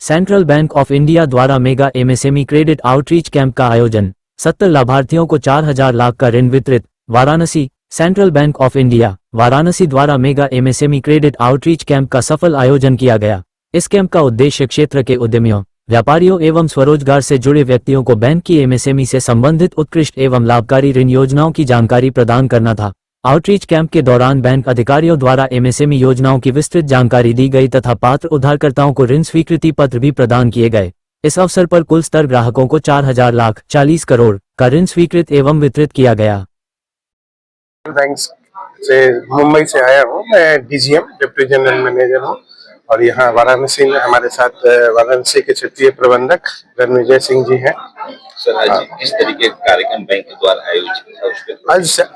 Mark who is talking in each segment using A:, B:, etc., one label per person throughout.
A: Central Bank of India द्वारा mega MSME credit outreach camp का आयोजन। 70 लाभार्थियों को 4,000 लाख का ऋण वितरित। Varanasi. Central Bank of India Varanasi द्वारा mega MSME credit outreach camp का सफल आयोजन किया गया। इस कैंप का उद्देश्य क्षेत्र के उद्यमियों, व्यापारियों एवं स्वरोजगार से जुड़े व्यक्तियों को बैंक की एमएसएमई से संबंधित उत्कृष्ट एवं लाभकारी ऋण योजनाओं की जानकारी प्रदान करना था। आउटरीच कैंप के दौरान बैंक अधिकारियों द्वारा एमएसएमई योजनाओं की विस्तृत जानकारी दी गई तथा पात्र उधारकर्ताओं को ऋण स्वीकृति पत्र भी प्रदान किए गए। इस अवसर पर कुल स्तर ग्राहकों को 4,000 लाख 40 करोड़ का ऋण स्वीकृत एवं वितरित किया गया।
B: बैंक से मुंबई से आया हूँ, मैं डीजीएम डिप्टी जनरल मैनेजर हूँ और यहाँ वाराणसी में हमारे साथ वाराणसी के क्षेत्रीय प्रबंधक रणविजय सिंह जी हैं।
C: सर, आज किस तरीके का कार्यक्रम बैंक के द्वारा आयोजित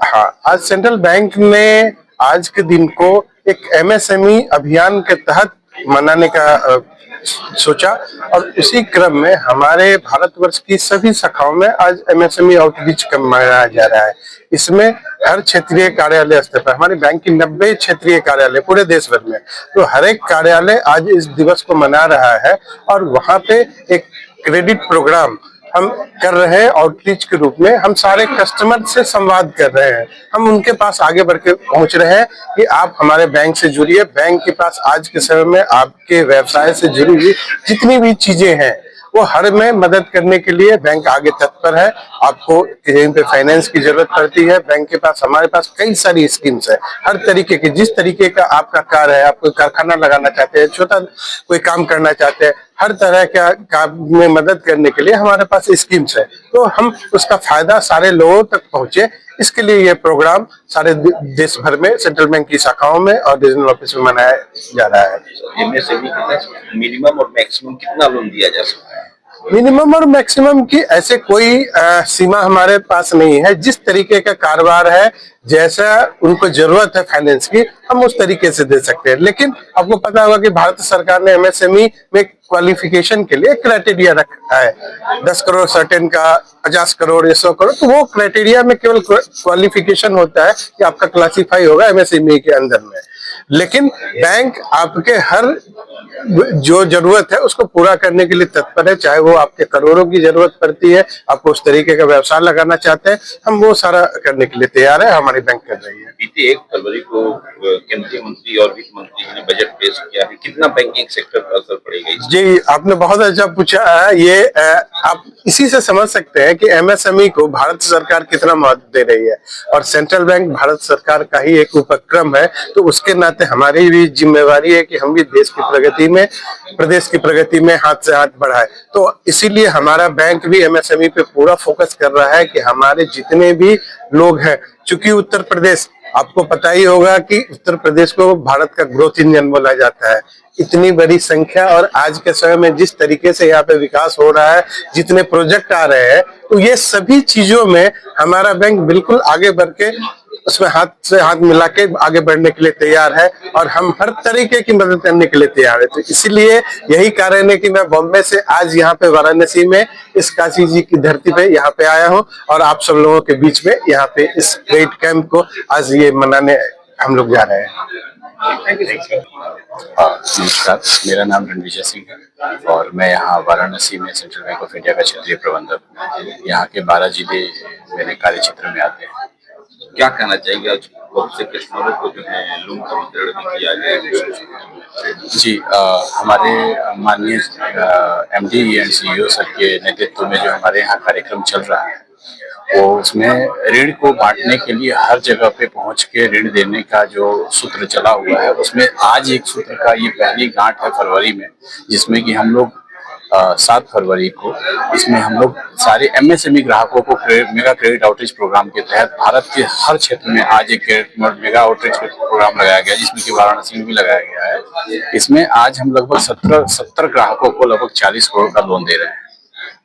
C: था?
B: आज सेंट्रल बैंक ने आज के दिन को एक एमएसएमई अभियान के तहत मनाने का सोचा और उसी क्रम में हमारे भारतवर्ष की सभी शाखाओं में आज एमएसएमई आउटरीच कैंप मनाया जा रहा है। इसमें हर क्षेत्रीय कार्यालय स्तर पर हमारे बैंक की 90 क्षेत्रीय कार्यालय पूरे देश भर में, तो हर एक कार्यालय आज इस दिवस को मना रहा है और वहाँ पे एक क्रेडिट प्रोग्राम हम कर रहे हैं। आउटरीच के रूप में हम सारे कस्टमर से संवाद कर रहे हैं, हम उनके पास आगे बढ़ के पहुंच रहे हैं कि आप हमारे बैंक से जुड़िए। बैंक के पास आज के समय में आपके व्यवसाय से जुड़ी हुई जितनी भी चीजें हैं वो हर में मदद करने के लिए बैंक आगे तत्पर है। आपको कहीं पे फाइनेंस की जरूरत पड़ती है, बैंक के पास हमारे पास कई सारी स्कीम्स है, हर तरीके के, जिस तरीके का आपका कार्य है, आप कोई कारखाना लगाना चाहते हैं, छोटा कोई काम करना चाहते हैं, हर तरह का काम में मदद करने के लिए हमारे पास स्कीम्स है। तो हम उसका फायदा सारे लोगों तक पहुंचे, इसके लिए ये प्रोग्राम सारे देश भर में सेंट्रल बैंक की शाखाओं में और रीजनल ऑफिस में मनाया जा रहा है।
C: एमएसएमई के मिनिमम और मैक्सिमम कितना लोन दिया जा सकता है?
B: मिनिमम और मैक्सिमम की ऐसे कोई सीमा हमारे पास नहीं है। जिस तरीके का कारोबार है, जैसा उनको जरूरत है फाइनेंस की, हम उस तरीके से दे सकते हैं। लेकिन आपको पता होगा कि भारत सरकार ने एमएसएमई में क्वालिफिकेशन के लिए क्राइटेरिया रखा है, 10 करोड़ सर्टेन का, 50 करोड़ या 100 करोड़। तो वो क्राइटेरिया में केवल क्वालिफिकेशन होता है कि आपका क्लासीफाई होगा एमएसएमई के अंदर में। लेकिन बैंक आपके हर जो जरूरत है उसको पूरा करने के लिए तत्पर है, चाहे वो आपके करोड़ों की जरूरत पड़ती है, आपको उस तरीके का व्यवसाय लगाना चाहते हैं, हम वो सारा करने के लिए तैयार है, हमारी बैंक कर रही है।
C: बीते 1 फरवरी को केंद्रीय मंत्री और वित्त मंत्री जी ने बजट पेश किया है, कितना बैंकिंग सेक्टर पर असर पड़ेगा?
B: जी, आपने बहुत अच्छा पूछा है। ये आप इसी से समझ सकते हैं कि एमएसएमई को भारत सरकार कितना महत्व दे रही है और सेंट्रल बैंक भारत सरकार का ही एक उपक्रम है। तो उसके नाते हमारी भी जिम्मेवारी है कि हम भी देश की प्रगति में, प्रदेश की प्रगति में हाथ से हाथ बढ़ाए। तो इसीलिए हमारा बैंक भी एमएसएमई पे पूरा फोकस कर रहा है कि हमारे जितने भी लोग हैं, चूंकि उत्तर प्रदेश, आपको पता ही होगा कि उत्तर प्रदेश को भारत का ग्रोथ इंजन बोला जाता है। इतनी बड़ी संख्या और आज के समय में जिस तरीके से यहाँ पे विकास हो रहा है, जितने प्रोजेक्ट आ रहे हैं, तो ये सभी चीजों में हमारा बैंक बिल्कुल आगे बढ़ के उसमें हाथ से हाथ मिला के आगे बढ़ने के लिए तैयार है और हम हर तरीके की मदद करने के लिए तैयार है। तो इसीलिए यही कारण है कि मैं बॉम्बे से आज यहाँ पे वाराणसी में इस काशी जी की धरती पे यहाँ पे आया हूँ और आप सब लोगों के बीच में यहाँ पे इस क्रेडिट कैंप को आज ये मनाने हम लोग जा रहे हैं।
D: नमस्कार, मेरा नाम रणविजय सिंह है और मैं यहाँ वाराणसी में सेंट्रल बैंक ऑफ इंडिया का क्षेत्रीय प्रबंधक हूँ। यहाँ के 12 जिले मेरे कार्य क्षेत्र में आते हैं।
C: क्या कहना चाहिए आज बहुत से कस्टमरों को जो है लोन का वितरण भी किया गया?
D: जी, हमारे माननीय एमडी एंड सीईओ सर के नेतृत्व में जो हमारे यहाँ कार्यक्रम चल रहा है, वो उसमें ऋण को बांटने के लिए हर जगह पे पहुंच के ऋण देने का जो सूत्र चला हुआ है, उसमें आज एक सूत्र का ये पहली गांठ है फरवरी में, जिसमें कि हम लोग 7 फरवरी को इसमें हम लोग सारे एमएसएमई ग्राहकों को मेगा क्रेडिट आउटरीच प्रोग्राम के तहत भारत के हर क्षेत्र में आज एक मेगा आउटरीच प्रोग्राम लगाया गया, जिसमें कि वाराणसी में भी लगाया गया है। इसमें आज हम लगभग 70 ग्राहकों को लगभग 40 करोड़ का लोन दे रहे हैं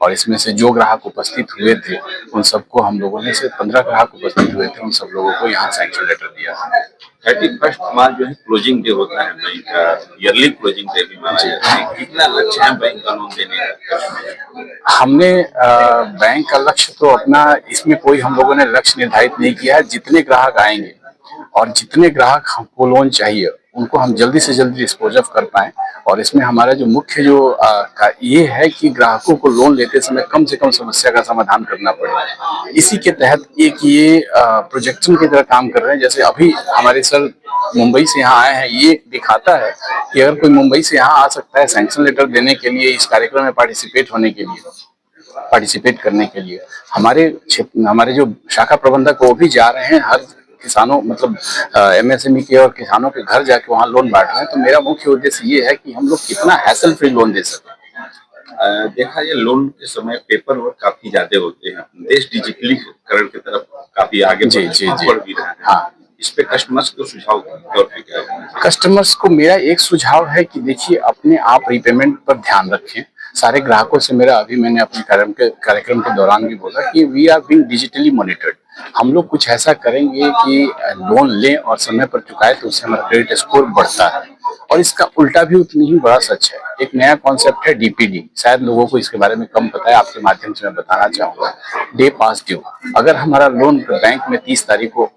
D: और इसमें से जो ग्राहक उपस्थित हुए थे उन सबको हम लोगों ने से 15 ग्राहक उपस्थित हुए थे, उन सब लोगों को यहाँ सैंक्शन लेटर दिया।
C: 31 मार्च जो है क्लोजिंग डे होता है बैंक का, ईयरली क्लोजिंग डे भी माना जाता है। कितना लक्ष्य है बैंक का लोन देने का?
D: हमने बैंक का लक्ष्य तो अपना इसमें कोई हम लोगों ने लक्ष्य निर्धारित नहीं किया है। जितने ग्राहक आएंगे और जितने ग्राहक हमको लोन चाहिए उनको हम जल्दी से जल्दी डिस्पोज ऑफ कर पाएं। और इसमें हमारा जो मुख्य जो ये है कि ग्राहकों को लोन लेते समय कम से कम समस्या का समाधान करना पड़े। इसी के तहत एक ये प्रोजेक्शन की तरह काम कर रहे हैं। जैसे अभी हमारे सर मुंबई से यहाँ आए हैं, ये दिखाता है कि अगर कोई मुंबई से यहाँ आ सकता है सैंक्शन लेटर देने के लिए, इस कार्यक्रम में पार्टिसिपेट करने के लिए, हमारे जो शाखा प्रबंधक वो भी जा रहे हैं हर किसानों मतलब एमएसएमई के और किसानों के घर जाके वहाँ लोन बांट रहे हैं। तो मेरा मुख्य उद्देश्य ये है कि हम लोग कितना हैसल फ्री लोन दे सकें।
C: देखा जाए लोन के समय पेपर वर्क काफी ज्यादा होते हैं, देश डिजिटलीकरण की तरफ काफी आगे बढ़ भी रहा है।
D: हाँ,
C: इस पे कस्टमर्स को सुझाव तौर पे क्या है?
D: कस्टमर्स को मेरा एक सुझाव है कि देखिए अपने आप रीपेमेंट पर ध्यान रखें। सारे ग्राहकों से मेरा अभी मैंने अपने कार्यक्रम के दौरान भी बोला कि we are being digitally monitored. हम लोग कुछ ऐसा करेंगे कि लोन लें और समय पर चुकाए तो उससे हमारा क्रेडिट स्कोर बढ़ता है। और इसका उल्टा भी उतनी ही बड़ा सच है। एक नया कॉन्सेप्ट है डीपीडी, शायद लोगों को इसके बारे में कम पता है, आपके माध्यम से मैं बताना चाहूंगा। डे पास ड्यू, अगर हमारा लोन बैंक में 30 तारीख को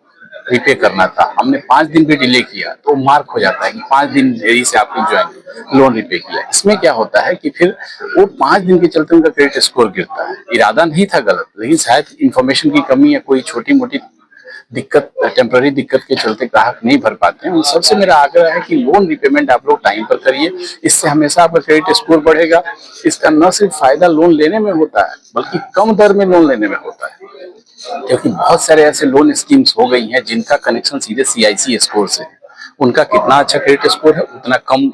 D: रिपे करना था, हमने 5 दिन भी डिले किया तो मार्क हो जाता है कि 5 दिन देरी से आपने जो लोन रिपे किया। इसमें क्या होता है कि फिर वो 5 दिन के चलते उनका क्रेडिट स्कोर गिरता है। इरादा नहीं था गलत, लेकिन शायद इंफॉर्मेशन की कमी या कोई छोटी मोटी दिक्कत, टेम्पररी दिक्कत के चलते ग्राहक नहीं भर पाते हैं। उन सबसे मेरा आग्रह है कि लोन रिपेमेंट आप लोग टाइम पर करिए, इससे हमेशा आपका क्रेडिट स्कोर बढ़ेगा। इसका न सिर्फ फायदा लोन लेने में होता है बल्कि कम दर में लोन लेने में होता है, क्योंकि बहुत सारे ऐसे लोन स्कीम्स हो गई हैं जिनका कनेक्शन सीधे सीआईसी स्कोर से है। उनका कितना अच्छा क्रेडिट स्कोर है उतना कम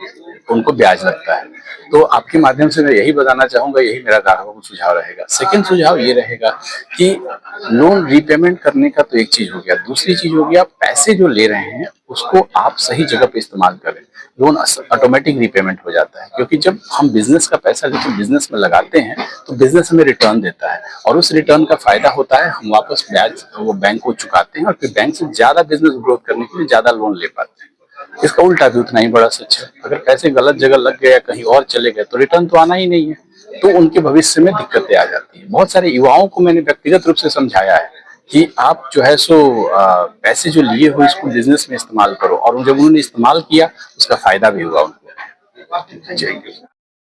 D: उनको ब्याज लगता है। तो आपके माध्यम से मैं यही बताना चाहूंगा, यही मेरा ग्राहकों को सुझाव रहेगा। सेकंड सुझाव ये रहेगा कि लोन रीपेमेंट करने का तो एक चीज हो गया, दूसरी चीज हो गया पैसे जो ले रहे हैं उसको आप सही जगह पे इस्तेमाल करें। लोन ऑटोमेटिक रीपेमेंट हो जाता है, क्योंकि जब हम बिजनेस का पैसा लेकर बिजनेस में लगाते हैं तो बिजनेस हमें रिटर्न देता है और उस रिटर्न का फायदा होता है हम वापस ब्याज वो बैंक को चुकाते हैं और फिर बैंक से ज्यादा बिजनेस ग्रोथ करने के लिए ज्यादा लोन ले पाते हैं। इसका उल्टा भी उतना ही बड़ा सच है, अगर पैसे गलत जगह लग गए या कहीं और चले गए तो रिटर्न तो आना ही नहीं है, तो उनके भविष्य में दिक्कतें आ जाती है। बहुत सारे युवाओं को मैंने व्यक्तिगत रूप से समझाया है कि आप जो है सो पैसे जो लिए हो इसको बिजनेस में इस्तेमाल करो, और जब उन्होंने इस्तेमाल किया उसका फायदा भी हुआ उनको।
C: Thank you.